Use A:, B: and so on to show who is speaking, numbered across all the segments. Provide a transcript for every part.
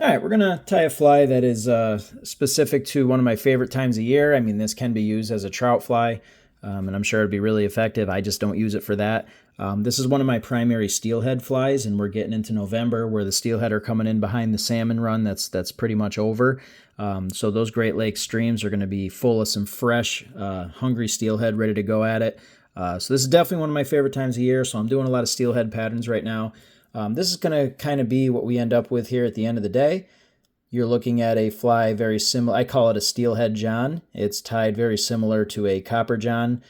A: All right, we're going to tie a fly that is specific to one of my favorite times of year. I mean, this can be used as a trout fly, and I'm sure it'd be really effective. I just don't use it for that. This is one of my primary steelhead flies, and we're getting into November where the steelhead are coming in behind the salmon run. That's pretty much over. So those Great Lakes streams are going to be full of some fresh, hungry steelhead ready to go at it. So this is definitely one of my favorite times of year, so I'm doing a lot of steelhead patterns right now. This is going to kind of be what we end up with here at the end of the day. You're looking at a fly very similar. I call it a Steelhead John. It's tied very similar to a Copper John.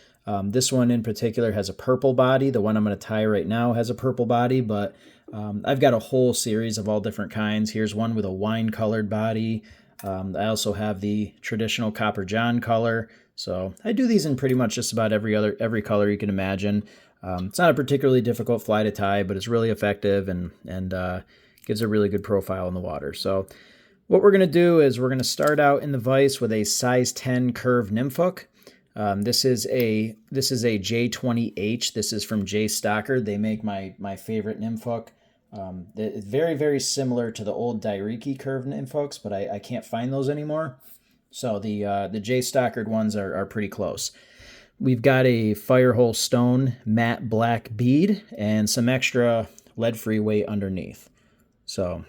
A: This one in particular has a purple body. The one I'm going to tie right now has a purple body, but I've got a whole series of all different kinds. Here's one with a wine-colored body. I also have the traditional Copper John color. So I do these in pretty much just about every color you can imagine. It's not a particularly difficult fly to tie, but it's really effective and gives a really good profile in the water. So what we're going to do is we're going to start out in the vise with a size 10 curved nymph hook. This is a J20H. This is from J Stocker. They make my favorite nymph hook. It's very, very similar to the old Dairiki curved nymph hooks, but I can't find those anymore. So the J Stocker ones are pretty close. We've got a firehole stone matte black bead and some extra lead-free weight underneath. So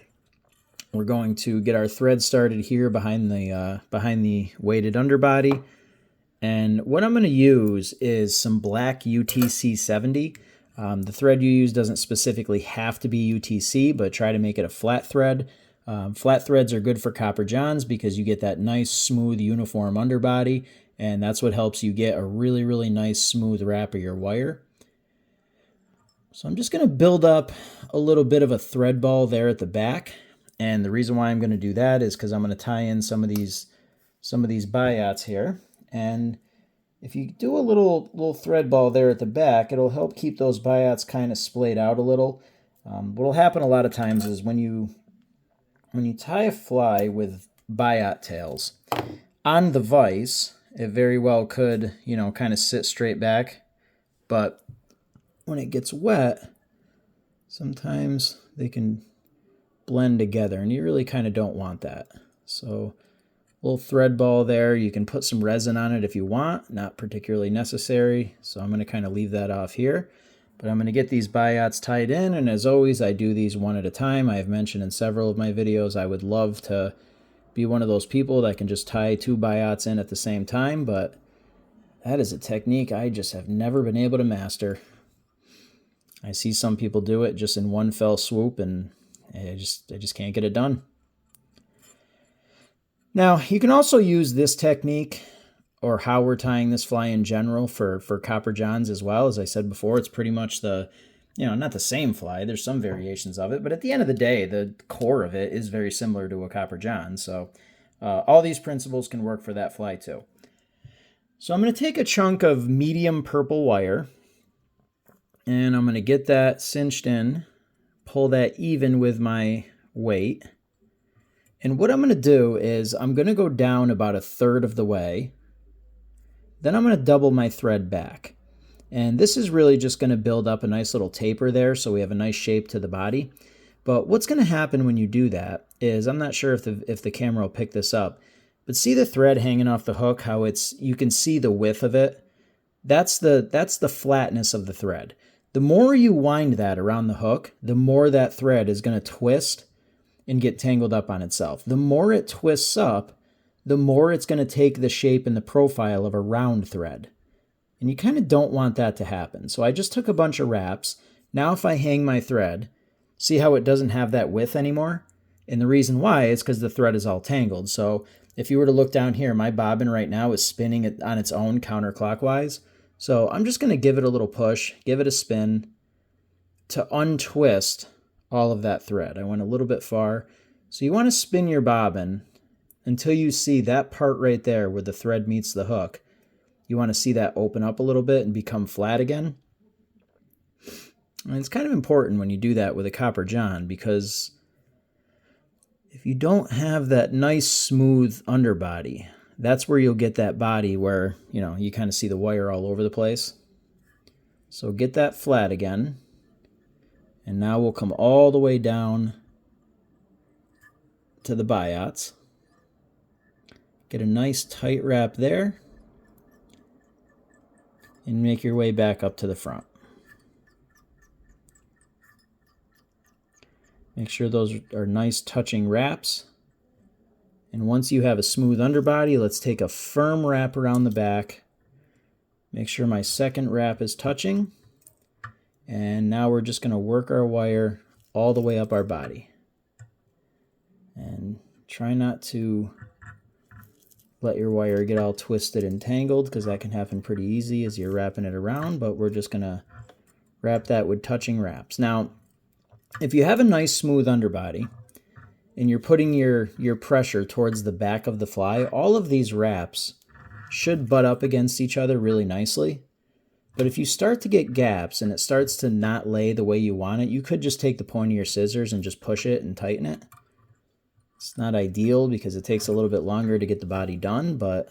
A: we're going to get our thread started here behind the weighted underbody. And what I'm going to use is some black UTC 70. The thread you use doesn't specifically have to be UTC, but try to make it a flat thread. Flat threads are good for Copper Johns because you get that nice, smooth, uniform underbody, and that's what helps you get a really, really nice, smooth wrap of your wire. So I'm just going to build up a little bit of a thread ball there at the back, and the reason why I'm going to do that is because I'm going to tie in some of these biots here, and if you do a little thread ball there at the back, it'll help keep those biots kind of splayed out a little. What'll happen a lot of times is when you tie a fly with biot tails on the vise, it very well could, kind of sit straight back. But when it gets wet, sometimes they can blend together, and you really kind of don't want that. So a little thread ball there. You can put some resin on it if you want, not particularly necessary. So I'm going to kind of leave that off here. But I'm going to get these biots tied in, and as always, I do these one at a time. I have mentioned in several of my videos I would love to be one of those people that can just tie 2 biots in at the same time, but that is a technique I just have never been able to master. I see some people do it just in one fell swoop, and I just can't get it done. Now, you can also use this technique, or how we're tying this fly in general, for Copper Johns as well. As I said before, it's pretty much not the same fly. There's some variations of it, but at the end of the day, the core of it is very similar to a Copper John. So all these principles can work for that fly too. So I'm going to take a chunk of medium purple wire, and I'm going to get that cinched in, pull that even with my weight. And what I'm going to do is I'm going to go down about 1/3 of the way. Then I'm going to double my thread back. And this is really just going to build up a nice little taper there, so we have a nice shape to the body. But what's going to happen when you do that is, I'm not sure if the camera will pick this up, but see the thread hanging off the hook, how you can see the width of it? That's the flatness of the thread. The more you wind that around the hook, the more that thread is going to twist and get tangled up on itself. The more it twists up, the more it's going to take the shape and the profile of a round thread. And you kind of don't want that to happen. So I just took a bunch of wraps. Now if I hang my thread, see how it doesn't have that width anymore? And the reason why is because the thread is all tangled. So if you were to look down here, my bobbin right now is spinning it on its own counterclockwise. So I'm just going to give it a little push, give it a spin to untwist all of that thread. I went a little bit far. So you want to spin your bobbin until you see that part right there where the thread meets the hook. You want to see that open up a little bit and become flat again. And it's kind of important when you do that with a Copper John, because if you don't have that nice smooth underbody, that's where you'll get that body where, you kind of see the wire all over the place. So get that flat again. And now we'll come all the way down to the biots. Get a nice tight wrap there. And make your way back up to the front. Make sure those are nice touching wraps. And once you have a smooth underbody, let's take a firm wrap around the back. Make sure my second wrap is touching. And now we're just going to work our wire all the way up our body. And try not to let your wire get all twisted and tangled, because that can happen pretty easy as you're wrapping it around, but we're just going to wrap that with touching wraps. Now, if you have a nice smooth underbody and you're putting your pressure towards the back of the fly, all of these wraps should butt up against each other really nicely. But if you start to get gaps and it starts to not lay the way you want it, you could just take the point of your scissors and just push it and tighten it. It's not ideal because it takes a little bit longer to get the body done, but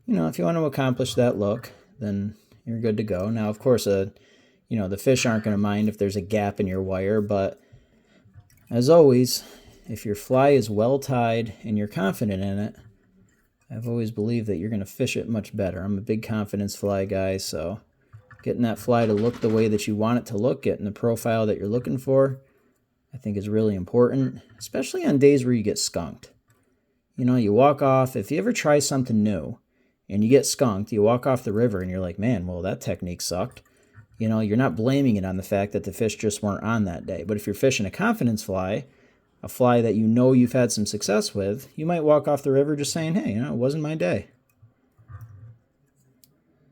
A: you know, if you want to accomplish that look, then you're good to go. Now, of course, you know, the fish aren't going to mind if there's a gap in your wire, but as always, if your fly is well tied and you're confident in it, I've always believed that you're going to fish it much better. I'm a big confidence fly guy, so getting that fly to look the way that you want it to look, getting the profile that you're looking for, I think is really important, especially on days where you get skunked. You know, you walk off, if you ever try something new and you get skunked, you walk off the river and you're like, man, well, that technique sucked. You know, you're not blaming it on the fact that the fish just weren't on that day. But if you're fishing a confidence fly, a fly that you know you've had some success with, you might walk off the river just saying, hey, you know, it wasn't my day.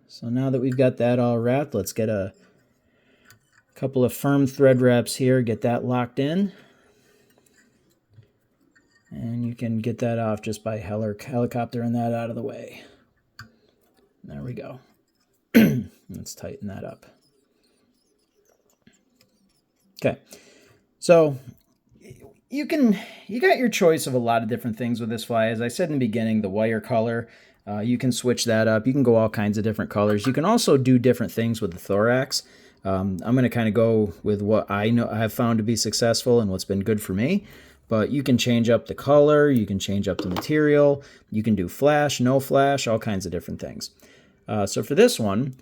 A: So now that we've got that all wrapped, let's get a couple of firm thread wraps here, get that locked in. And you can get that off just by helicoptering that out of the way. There we go. Let's tighten that up. Okay, so you got your choice of a lot of different things with this fly. As I said in the beginning, the wire color, you can switch that up. You can go all kinds of different colors. You can also do different things with the Thorax. I'm going to kind of go with what I know I have found to be successful and what's been good for me. But you can change up the color, you can change up the material, you can do flash, no flash, all kinds of different things. So for this one,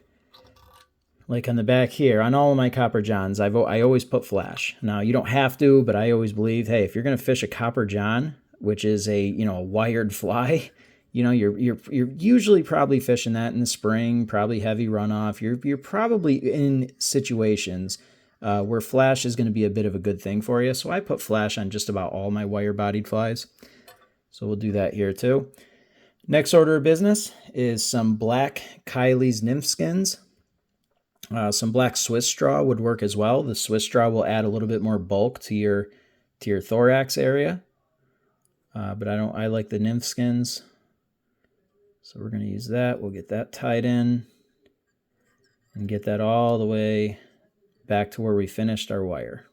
A: like on the back here, on all of my Copper Johns, I always put flash. Now, you don't have to, but I always believe, hey, if you're going to fish a Copper John, which is a wired fly, you know, you're usually probably fishing that in the spring, probably heavy runoff. You're probably in situations where flash is going to be a bit of a good thing for you. So I put flash on just about all my wire-bodied flies. So we'll do that here too. Next order of business is some black kileys nymph skins. Some black Swiss straw would work as well. The Swiss straw will add a little bit more bulk to your thorax area. But I like the nymph skins. So we're going to use that. We'll get that tied in and get that all the way back to where we finished our wire.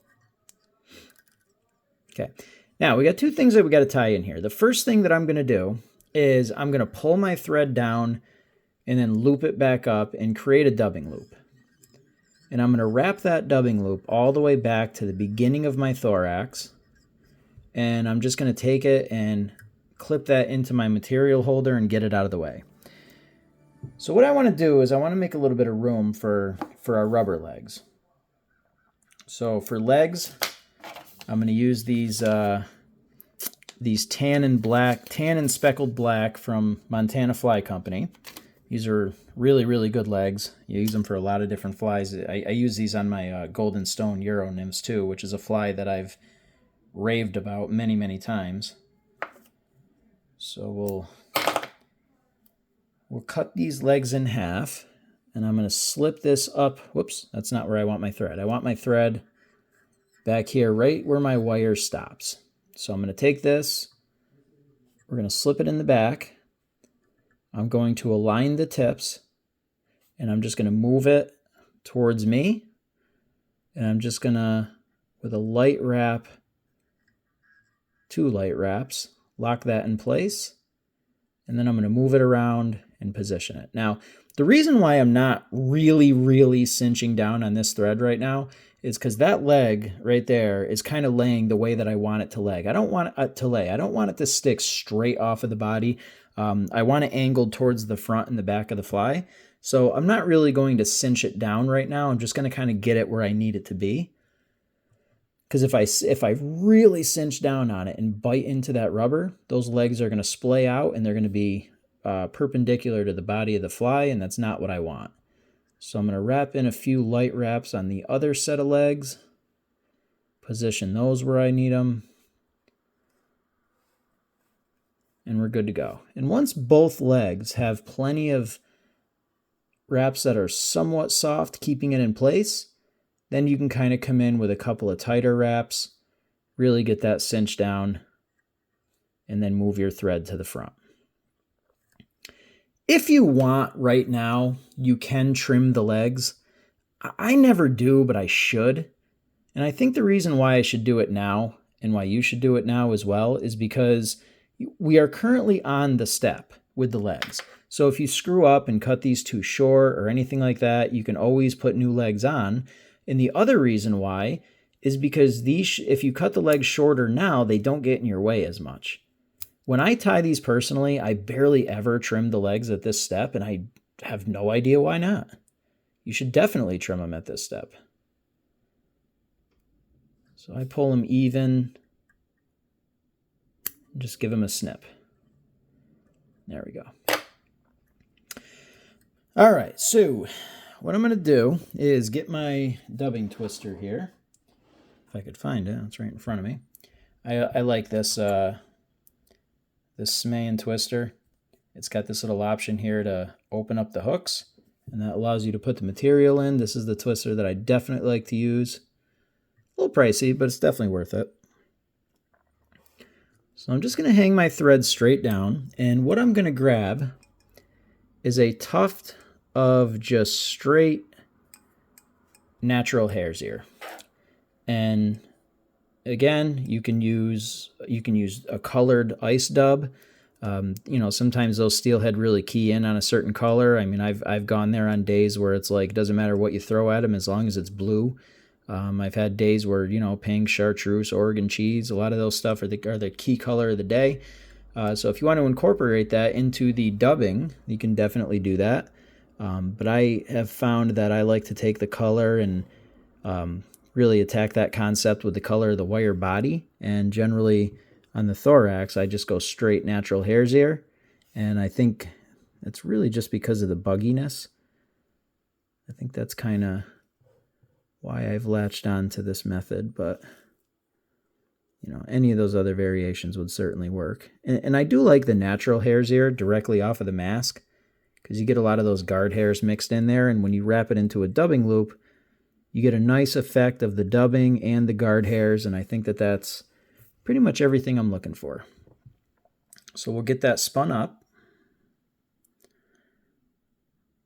A: Okay. Now we got two things that we got to tie in here. The first thing that I'm going to do is I'm going to pull my thread down and then loop it back up and create a dubbing loop. And I'm going to wrap that dubbing loop all the way back to the beginning of my thorax. And I'm just going to take it and clip that into my material holder and get it out of the way. So what I want to do is I want to make a little bit of room for our rubber legs. So for legs, I'm going to use these tan and speckled black from Montana Fly Company. These are really, really good legs. You use them for a lot of different flies. I use these on my Golden Stone Euro nymphs too, which is a fly that I've raved about many, many times. So we'll cut these legs in half, and I'm going to slip this up. Whoops, that's not where I want my thread. I want my thread back here, right where my wire stops. So I'm going to take this, we're going to slip it in the back. I'm going to align the tips, and I'm just going to move it towards me, and I'm just going to, with a light wrap, 2 light wraps, lock that in place, and then I'm going to move it around and position it. Now, The reason why I'm not really cinching down on this thread right now is because that leg right there is kind of laying the way that I want it to lay. I don't want it to lay. I don't want it to stick straight off of the body. I want it angled towards the front and the back of the fly. So I'm not really going to cinch it down right now. I'm just going to kind of get it where I need it to be. Because if I really cinch down on it and bite into that rubber, those legs are going to splay out and they're going to be perpendicular to the body of the fly, and that's not what I want. So I'm going to wrap in a few light wraps on the other set of legs, position those where I need them, and we're good to go. And once both legs have plenty of wraps that are somewhat soft, keeping it in place, then you can kind of come in with a couple of tighter wraps, really get that cinch down, and then move your thread to the front. If you want right now, you can trim the legs. I never do, but I should. And I think the reason why I should do it now, and why you should do it now as well, is because we are currently on the step with the legs. So if you screw up and cut these too short or anything like that, you can always put new legs on. And the other reason why is because these, if you cut the legs shorter now, they don't get in your way as much. When I tie these personally, I barely ever trim the legs at this step, and I have no idea why not. You should definitely trim them at this step. So I pull them even, and just give them a snip. There we go. All right, so what I'm going to do is get my dubbing twister here. If I could find it, it's right in front of me. I like this this Smayan twister. It's got this little option here to open up the hooks, and that allows you to put the material in. This is the twister that I definitely like to use. A little pricey, but it's definitely worth it. So I'm just going to hang my thread straight down, and what I'm going to grab is a tuft of just straight natural hare's ear. And again, you can use a colored ice dub. You know, sometimes those steelhead really key in on a certain color. I mean, I've gone there on days where it's like, it doesn't matter what you throw at them as long as it's blue. I've had days where, you know, pink, chartreuse, Oregon cheese, a lot of those stuff are the key color of the day. So if you want to incorporate that into the dubbing, you can definitely do that. But I have found that I like to take the color and really attack that concept with the color of the wire body. And generally on the thorax, I just go straight natural hare's ear. And I think it's really just because of the bugginess. I think that's kind of why I've latched on to this method. But, you know, any of those other variations would certainly work. And I do like the natural hare's ear directly off of the mask, because you get a lot of those guard hairs mixed in there. And when you wrap it into a dubbing loop, you get a nice effect of the dubbing and the guard hairs, and I think that that's pretty much everything I'm looking for. So we'll get that spun up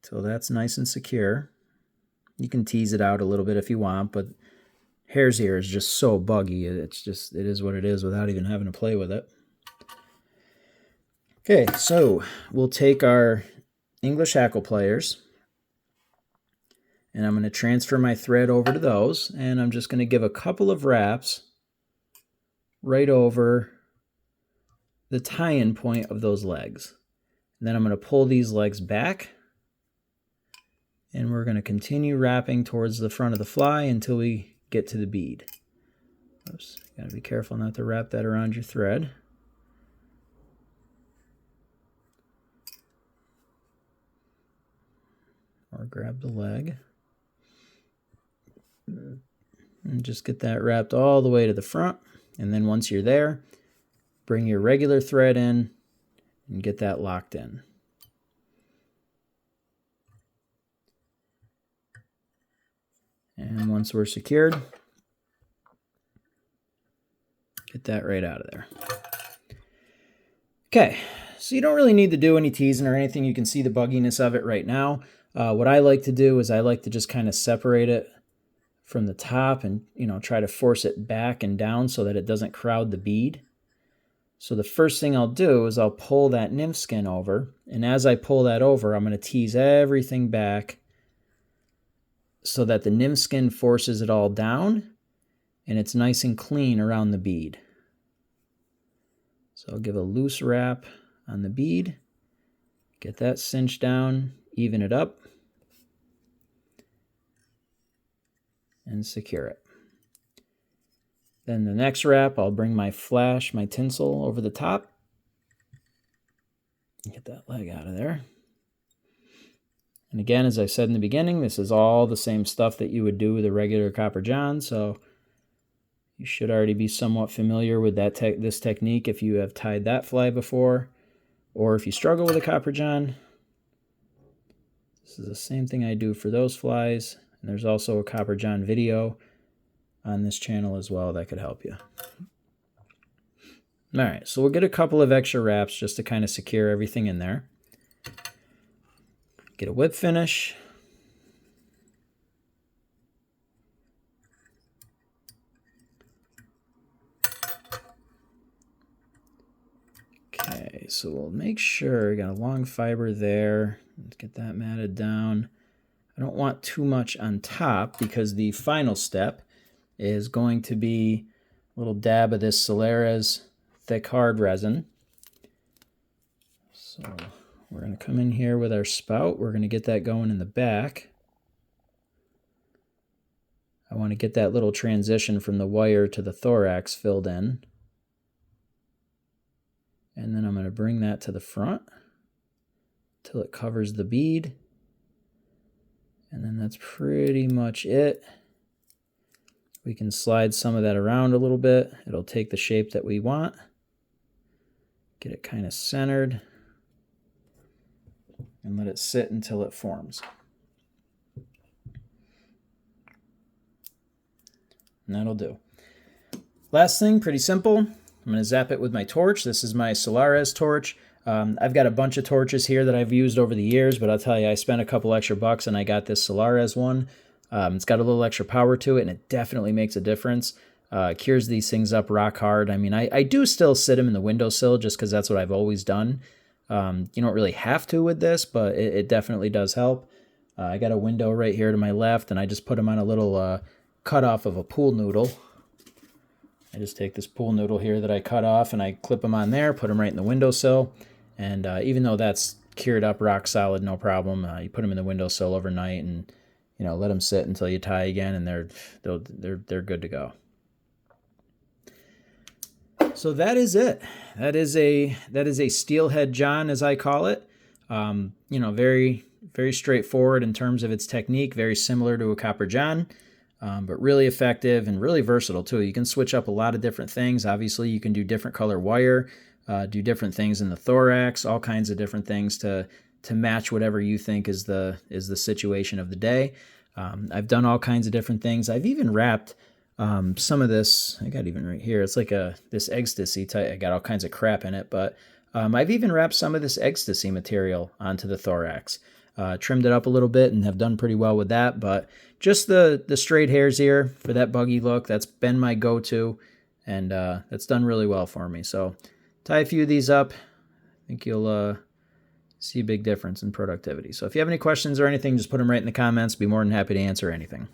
A: till that's nice and secure. You can tease it out a little bit if you want, but hare's ear is just so buggy. It is what it is without even having to play with it. Okay, so we'll take our English hackle pliers, and I'm going to transfer my thread over to those, and I'm just going to give a couple of wraps right over the tie-in point of those legs. And then I'm going to pull these legs back, and we're going to continue wrapping towards the front of the fly until we get to the bead. Oops, got to be careful not to wrap that around your thread. Or grab the leg. And just get that wrapped all the way to the front. And then once you're there, bring your regular thread in and get that locked in. And once we're secured, get that right out of there. Okay, so you don't really need to do any teasing or anything. You can see the bugginess of it right now. What I like to do is I like to just kind of separate it from the top and, you know, try to force it back and down so that it doesn't crowd the bead. So the first thing I'll do is I'll pull that nymph skin over, and as I pull that over, I'm going to tease everything back so that the nymph skin forces it all down and it's nice and clean around the bead. So I'll give a loose wrap on the bead, get that cinched down, even it up, and secure it. Then the next wrap, I'll bring my flash, my tinsel over the top. Get that leg out of there. And again, as I said in the beginning, this is all the same stuff that you would do with a regular Copper John, so you should already be somewhat familiar with this technique if you have tied that fly before, or if you struggle with a Copper John. This is the same thing I do for those flies, and there's also a Copper John video on this channel as well that could help you. All right, so we'll get a couple of extra wraps just to kind of secure everything in there. Get a whip finish. Okay, so we'll make sure we got a long fiber there. Let's get that matted down. I don't want too much on top because the final step is going to be a little dab of this Steelhead thick hard resin. So we're going to come in here with our spout. We're going to get that going in the back. I want to get that little transition from the wire to the thorax filled in. And then I'm going to bring that to the front till it covers the bead. And then that's pretty much it. We can slide some of that around a little bit. It'll take the shape that we want. Get it kind of centered. And let it sit until it forms. And that'll do. Last thing, pretty simple. I'm going to zap it with my torch. This is my Steelhead torch. I've got a bunch of torches here that I've used over the years, but I'll tell you, I spent a couple extra bucks and I got this Steelhead one. It's got a little extra power to it, and it definitely makes a difference. Cures these things up rock hard. I mean, I do still sit them in the windowsill just because that's what I've always done. You don't really have to with this, but it definitely does help. I got a window right here to my left, and I just put them on a little cut off of a pool noodle. I just take this pool noodle here that I cut off, and I clip them on there, put them right in the windowsill. And even though that's cured up rock solid, no problem, you put them in the windowsill overnight and let them sit until you tie again, and they're good to go. So that is it. That is a Steelhead John, as I call it. Very, very straightforward in terms of its technique, very similar to a Copper John, but really effective and really versatile too. You can switch up a lot of different things. Obviously, you can do different color wire, do different things in the thorax, all kinds of different things to match whatever you think is the situation of the day. I've done all kinds of different things. I've even wrapped some of this. I got even right here. It's like this ecstasy type. I got all kinds of crap in it, but I've even wrapped some of this ecstasy material onto the thorax. Trimmed it up a little bit and have done pretty well with that, but just the straight hares here for that buggy look, that's been my go-to, and that's done really well for me. So tie a few of these up. I think you'll see a big difference in productivity. So if you have any questions or anything, just put them right in the comments. Be more than happy to answer anything.